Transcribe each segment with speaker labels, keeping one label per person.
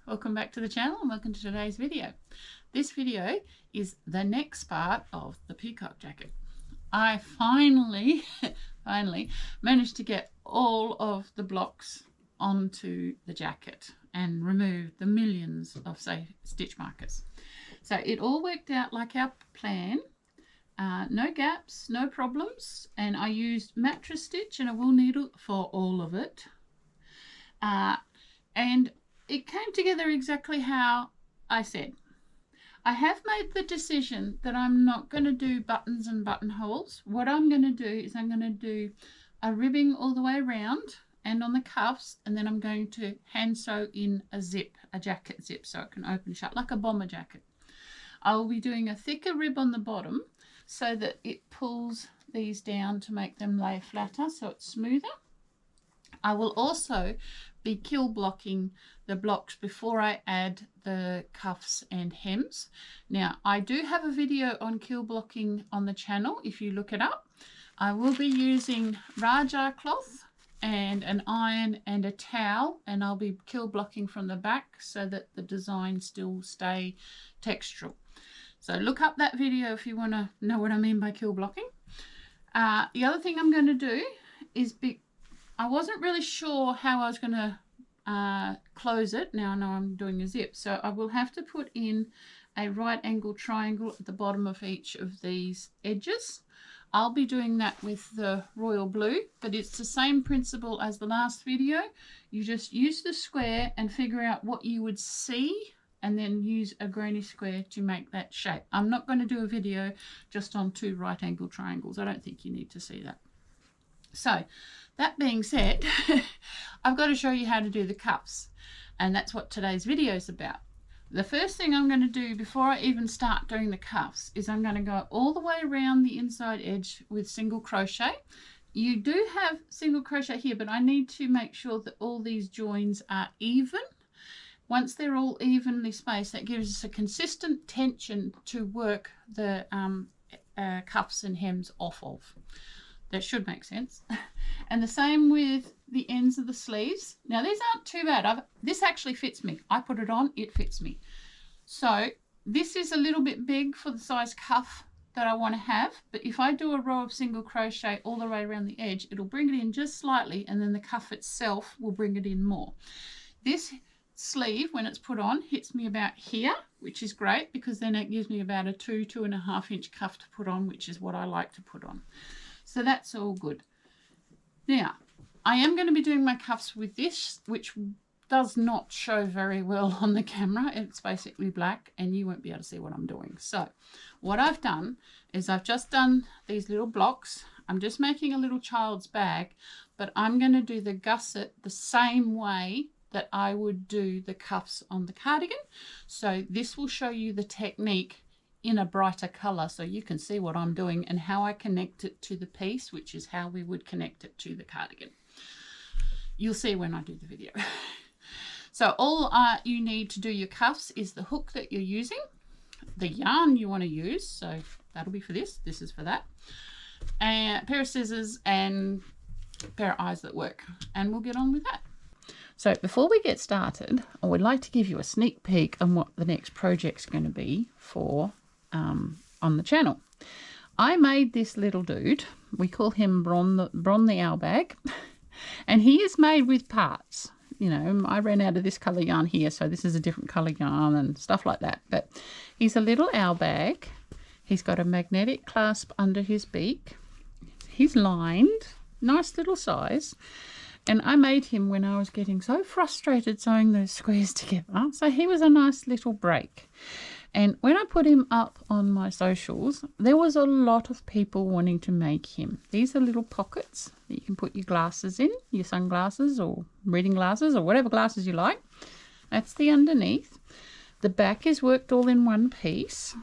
Speaker 1: welcome back to the channel and welcome to today's video. This video is the next part of the peacock jacket. I finally managed to get all of the blocks onto the jacket and remove the millions of stitch markers. So it all worked out like our plan. No gaps, no problems, and I used mattress stitch and a wool needle for all of it. And it came together exactly how I said. I have made the decision that I'm not going to do buttons and buttonholes. What I'm going to do is I'm going to do a ribbing all the way around and on the cuffs, and then I'm going to hand sew in a zip, a jacket zip, so it can open and shut like a bomber jacket. I will be doing a thicker rib on the bottom so that it pulls these down to make them lay flatter so it's smoother. I will also be kill blocking the blocks before I add the cuffs and hems. Now I do have a video on kill blocking on the channel if you look it up. I will be using Raja cloth and an iron and a towel, and I'll be kill blocking from the back so that the designs still stay textural. So look up that video if you want to know what I mean by kill blocking. The other thing I'm going to do is I wasn't really sure how I was going to close it. Now I know I'm doing a zip, so I will have to put in a right angle triangle at the bottom of each of these edges. I'll be doing that with the royal blue, but it's the same principle as the last video. You just use the square and figure out what you would see and then use a granny square to make that shape. I'm not going to do a video just on 2 right angle triangles. I don't think you need to see that. So that being said, I've got to show you how to do the cuffs, and that's what today's video is about. The first thing I'm going to do before I even start doing the cuffs is I'm going to go all the way around the inside edge with single crochet. You do have single crochet here, but I need to make sure that all these joins are even. Once they're all evenly spaced, that gives us a consistent tension to work the cuffs and hems off of. That should make sense. And the same with the ends of the sleeves. Now these aren't too bad. This actually fits me. I put it on, it fits me. So this is a little bit big for the size cuff that I want to have, but if I do a row of single crochet all the way around the edge, it'll bring it in just slightly, and then the cuff itself will bring it in more. This sleeve, when it's put on, hits me about here, which is great because then it gives me about a 2.5 inch cuff to put on, which is what I like to put on. So that's all good. Now, I am going to be doing my cuffs with this, which does not show very well on the camera. It's basically black and you won't be able to see what I'm doing. So what I've done is I've just done these little blocks. I'm just making a little child's bag, but I'm going to do the gusset the same way that I would do the cuffs on the cardigan. So this will show you the technique in a brighter color so you can see what I'm doing and how I connect it to the piece, which is how we would connect it to the cardigan. You'll see when I do the video. So all you need to do your cuffs is the hook that you're using, the yarn you want to use, so that'll be for this is for that, and a pair of scissors and a pair of eyes that work, and we'll get on with that. So before we get started, I would like to give you a sneak peek on what the next project's going to be for on the channel. I made this little dude. We call him Bron the owl bag, and he is made with parts. You know, I ran out of this colour yarn here, so this is a different colour yarn and stuff like that. But he's a little owl bag. He's got a magnetic clasp under his beak. He's lined, nice little size. And I made him when I was getting so frustrated sewing those squares together. So he was a nice little break. And when I put him up on my socials, there was a lot of people wanting to make him. These are little pockets that you can put your glasses in, your sunglasses or reading glasses or whatever glasses you like. That's the underneath. The back is worked all in one piece.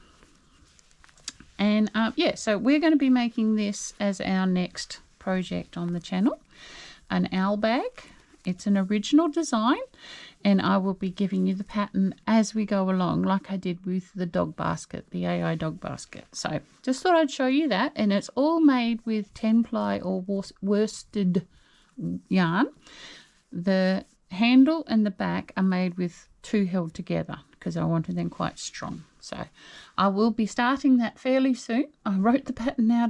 Speaker 1: And yeah, so we're going to be making this as our next project on the channel. An owl bag. It's an original design, and I will be giving you the pattern as we go along, like I did with the dog basket, the AI dog basket. So just thought I'd show you that, and it's all made with 10 ply or worsted yarn. The handle and the back are made with 2 held together because I wanted them quite strong. So I will be starting that fairly soon. I wrote the pattern out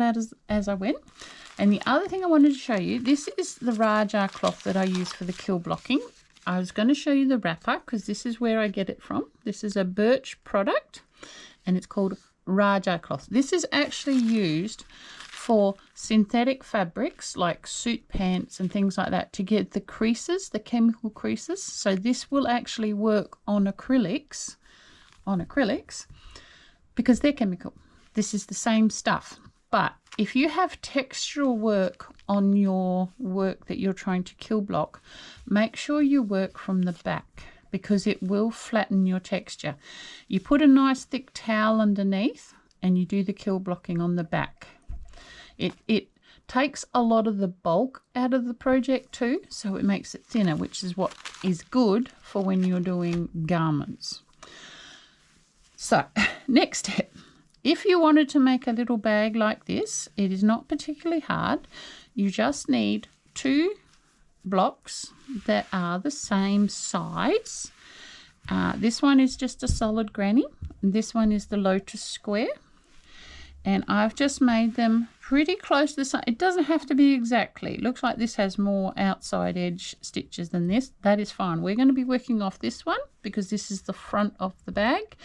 Speaker 1: as I went. And the other thing I wanted to show you, this is the Raja cloth that I use for the quilt blocking. I was going to show you the wrapper because this is where I get it from. This is a Birch product and it's called Raja cloth. This is actually used for synthetic fabrics like suit pants and things like that to get the creases, the chemical creases. So this will actually work on acrylics because they're chemical. This is the same stuff. But if you have textural work on your work that you're trying to quilt block, make sure you work from the back because it will flatten your texture. You put a nice thick towel underneath and you do the quilt blocking on the back. It takes a lot of the bulk out of the project too, so it makes it thinner, which is what is good for when you're doing garments. So, next step. If you wanted to make a little bag like this, it is not particularly hard. You just need 2 blocks that are the same size. This one is just a solid granny, and this one is the lotus square. And I've just made them pretty close to the side. It doesn't have to be exactly. It looks like this has more outside edge stitches than this. That is fine. We're going to be working off this one because this is the front of the bag.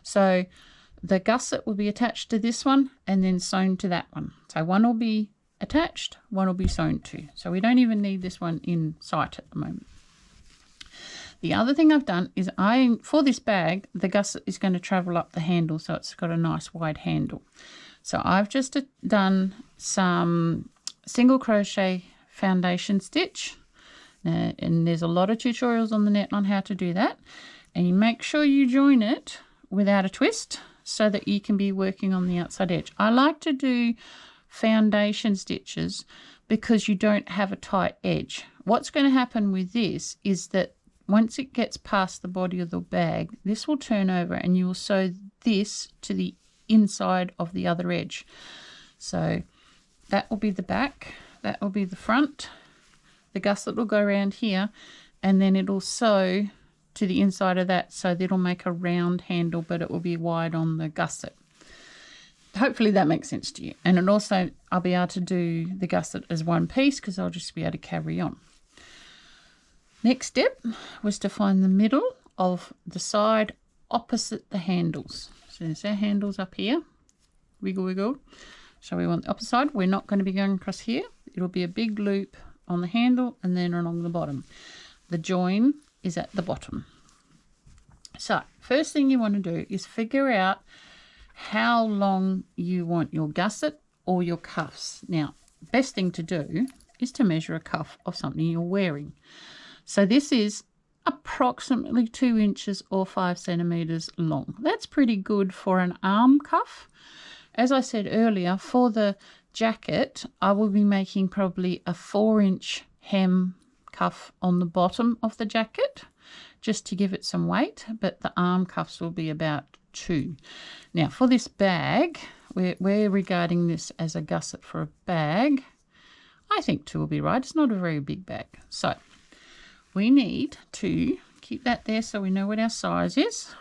Speaker 1: So the gusset will be attached to this one and then sewn to that one. So one will be attached, one will be sewn to. So we don't even need this one in sight at the moment. The other thing I've done is for this bag, the gusset is going to travel up the handle, so it's got a nice wide handle. So I've just done some single crochet foundation stitch, and there's a lot of tutorials on the net on how to do that. And you make sure you join it without a twist so that you can be working on the outside edge. I like to do foundation stitches because you don't have a tight edge. What's going to happen with this is that once it gets past the body of the bag, this will turn over and you will sew this to the inside of the other edge. So that will be the back, that will be the front. The gusset will go around here and then it'll sew to the inside of that, so that it'll make a round handle, but it will be wide on the gusset. Hopefully that makes sense to you. And it also, I'll be able to do the gusset as one piece because I'll just be able to carry on. Next step was to find the middle of the side opposite the handles. So there's our handles up here. Wiggle, wiggle. So we want the opposite side. We're not going to be going across here. It'll be a big loop on the handle and then along the bottom. The join is at the bottom. So first thing you want to do is figure out how long you want your gusset or your cuffs. Now, best thing to do is to measure a cuff of something you're wearing. So this is approximately 2 inches or 5 centimeters long. That's pretty good for an arm cuff. As I said earlier, for the jacket, I will be making probably a 4-inch hem cuff on the bottom of the jacket just to give it some weight, but the arm cuffs will be about 2. Now for this bag, we're regarding this as a gusset for a bag. I think 2 will be right. It's not a very big bag. So we need to keep that there so we know what our size is.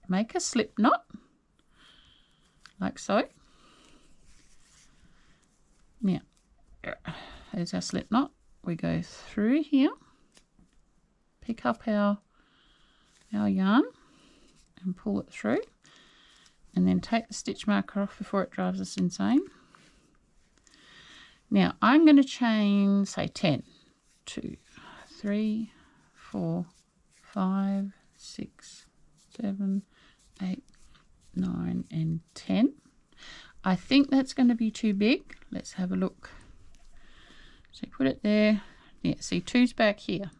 Speaker 1: Make a slip knot, like so. Now, there's our slip knot. We go through here, pick up our yarn and pull it through, and then take the stitch marker off before it drives us insane. Now, I'm going to chain, say 10, 2, 3, 4, 5, 6, 7, 8, 9, and 10. I think that's going to be too big. Let's have a look. So put it there. Yeah, see 2's back here.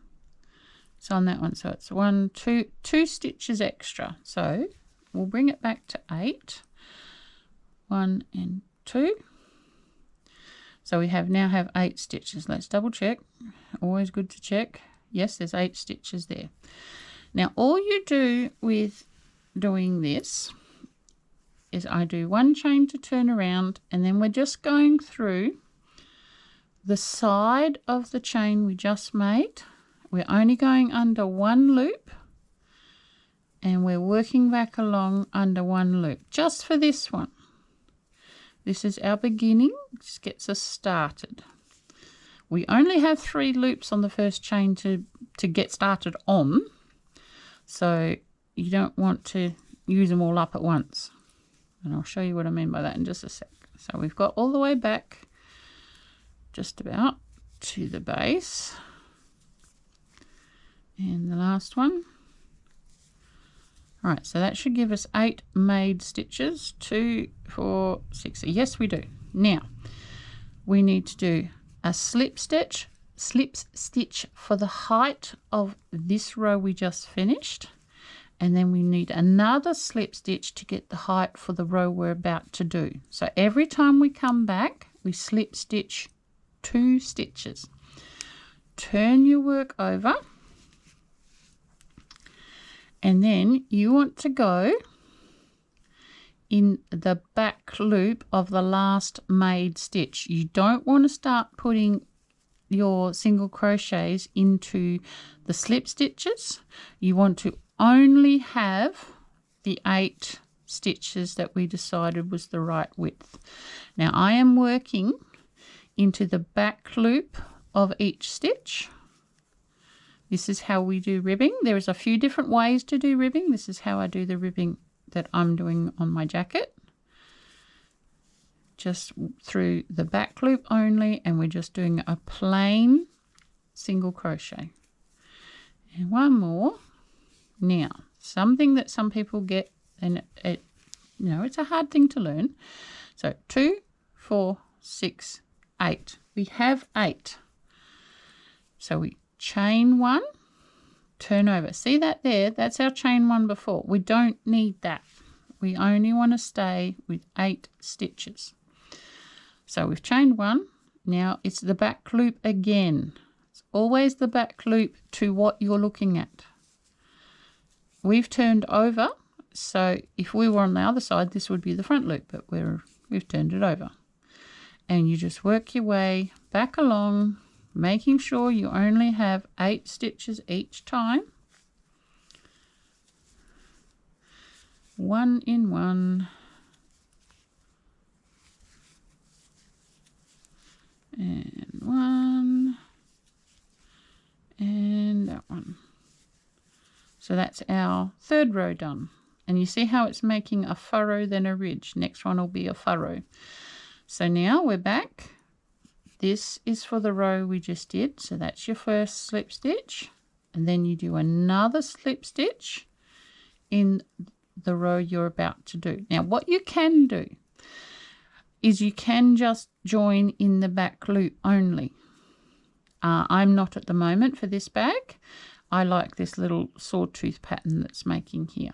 Speaker 1: It's on that one. So it's 1, 2 stitches extra. So we'll bring it back to 8. 1 and 2. So we now have 8 stitches. Let's double check. Always good to check. Yes, there's 8 stitches there. Now all you do with doing this is I do 1 chain to turn around, and then we're just going through the side of the chain we just made we're only going under one loop, and we're working back along under one loop just for this one. This is our beginning, just gets us started. We only have 3 loops on the first chain to get started on, so you don't want to use them all up at once. And I'll show you what I mean by that in just a sec. So we've got all the way back just about to the base. And the last one. All right, so that should give us 8 made stitches. 2, 4, 6. Yes, we do. Now, we need to do a slip stitch for the height of this row we just finished. And then we need another slip stitch to get the height for the row we're about to do. So every time we come back, we slip stitch 2 stitches. Turn your work over, and then you want to go in the back loop of the last made stitch. You don't want to start putting your single crochets into the slip stitches. You want to only have the 8 stitches that we decided was the right width. Now I am working into the back loop of each stitch. This is how we do ribbing. There's a few different ways to do ribbing. This is how I do the ribbing that I'm doing on my jacket. Just through the back loop only, and we're just doing a plain single crochet. And one more. Now, something that some people get, and it's a hard thing to learn. So 2, 4, 6, 8. We have 8. So we chain 1, turn over. See that there? That's our chain 1 before. We don't need that. We only want to stay with 8 stitches. So we've chained 1. Now it's the back loop again. It's always the back loop to what you're looking at. We've turned over, so if we were on the other side, this would be the front loop, but we've turned it over. And you just work your way back along, making sure you only have 8 stitches each time. 1 in 1. And 1. And that one. So that's our 3rd row done. And you see how it's making a furrow, then a ridge. Next one will be a furrow. So now we're back. This is for the row we just did. So that's your first slip stitch. And then you do another slip stitch in the row you're about to do. Now what you can do is you can just join in the back loop only. I'm not at the moment for this bag. I like this little sawtooth pattern that's making here.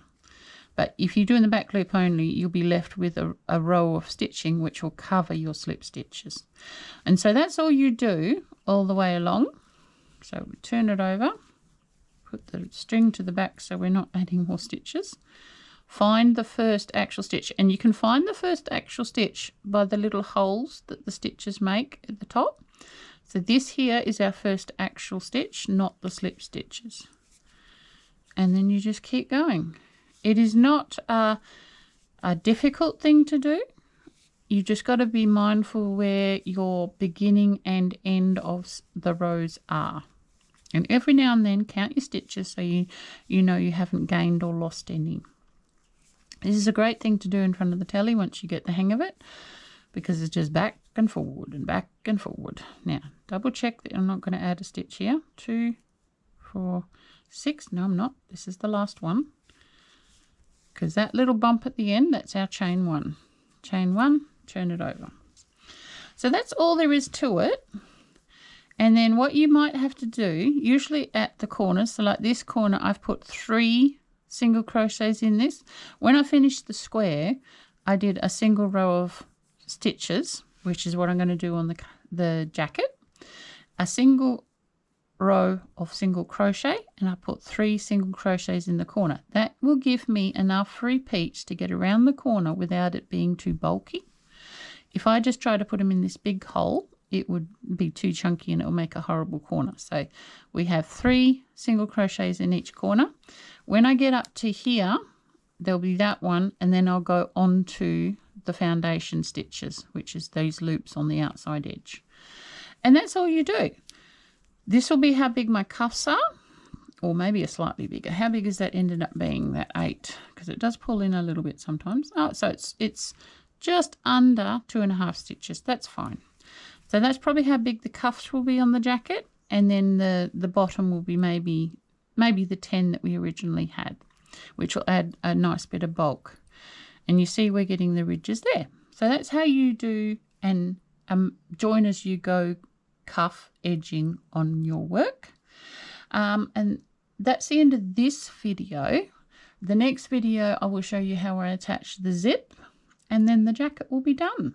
Speaker 1: But if you do in the back loop only, you'll be left with a row of stitching which will cover your slip stitches. And so that's all you do all the way along. So we turn it over, put the string to the back so we're not adding more stitches. Find the first actual stitch, and you can find the first actual stitch by the little holes that the stitches make at the top. So this here is our first actual stitch, not the slip stitches. And then you just keep going. It is not a difficult thing to do. You just got to be mindful where your beginning and end of the rows are. And every now and then count your stitches so you know you haven't gained or lost any. This is a great thing to do in front of the telly once you get the hang of it, because it's just back and forward and back and forward. Now, double check that I'm not going to add a stitch here. 2, 4, 6. No, I'm not. This is the last one. Because that little bump at the end, that's our chain 1. Chain 1, turn it over. So that's all there is to it. And then what you might have to do, usually at the corners, so like this corner, I've put 3 single crochets in this. When I finished the square, I did a single row of stitches, which is what I'm going to do on the jacket. A single row of single crochet, and I put 3 single crochets in the corner. That will give me enough repeats to get around the corner without it being too bulky. If I just try to put them in this big hole, it would be too chunky and it will make a horrible corner. So we have 3 single crochets in each corner. When I get up to here, there'll be that one, and then I'll go on to the foundation stitches, which is these loops on the outside edge. And that's all you do. This will be how big my cuffs are, or maybe a slightly bigger. How big is that ended up being, that 8? Because it does pull in a little bit sometimes. Oh, so it's just under 2.5 stitches. That's fine. So that's probably how big the cuffs will be on the jacket, and then the bottom will be maybe the 10 that we originally had, which will add a nice bit of bulk. And you see we're getting the ridges there. So that's how you do an join as you go cuff edging on your work. And that's the end of this video. The next video I will show you how I attach the zip, and then the jacket will be done.